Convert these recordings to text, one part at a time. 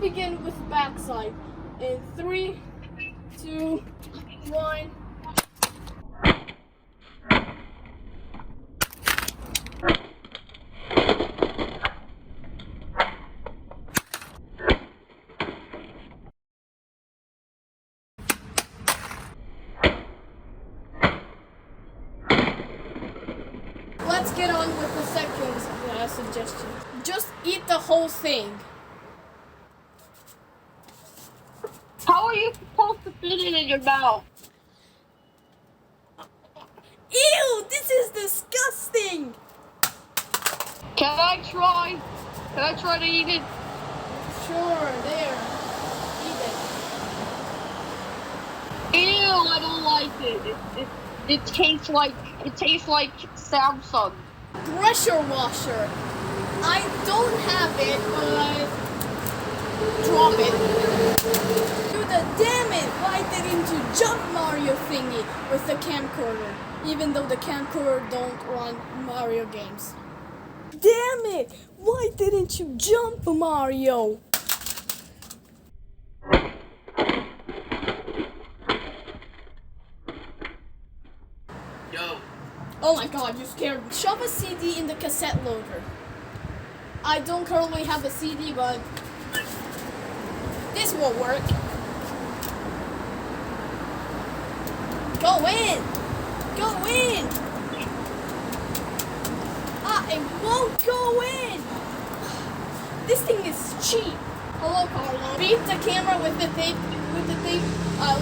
begin with backside. In 3, 2, 1. Let's get on with the second suggestion. Just eat the whole thing. How are you supposed to fit it in your mouth? Ew, this is disgusting. Can I try? Can I try to eat it? Sure, there. Eat it. Ew, I don't like it. It tastes like Samsung. Pressure washer. I don't have it, but drop it. Dude, damn it! Why didn't you jump Mario thingy with the camcorder? Even though the camcorder don't run Mario games. Damn it! Why didn't you jump Mario? Yo. Oh my god, you scared me. Shove a CD in the cassette loader. I don't currently have a CD, but this will work. Go in! Go in! Ah, it won't go in! This thing is cheap. Hello, Karlo. Beat the camera with the tape,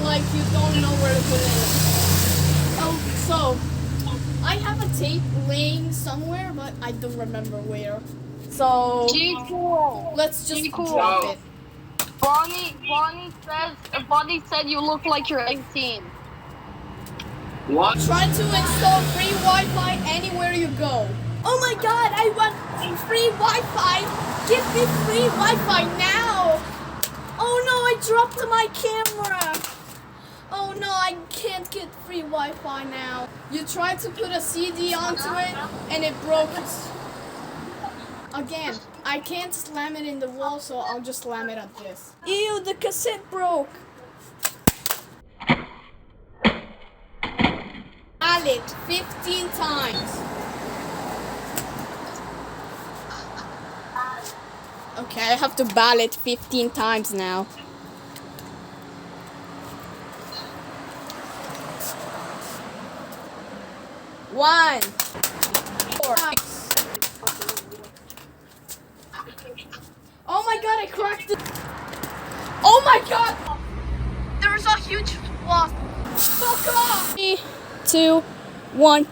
like you don't know where to put it. Oh, so I have a tape laying somewhere, but I don't remember where. So G-cool. let's just G-cool. drop it. Bonnie said you look like you're 18. What? Try to install free Wi-Fi anywhere you go. Oh my god, I want free Wi-Fi! Give me free Wi-Fi now! Oh no, I dropped my camera! Oh no, I can't get free Wi-Fi now. You tried to put a CD onto it and it broke. Again, I can't slam it in the wall, so I'll just slam it at this. Ew, the cassette broke! Valid 15 times. Okay, I have to ballot 15 times now. One. 4. Oh my god, I cracked it. Oh my god! There's a huge wasp. Fuck off! 3, 2, 1.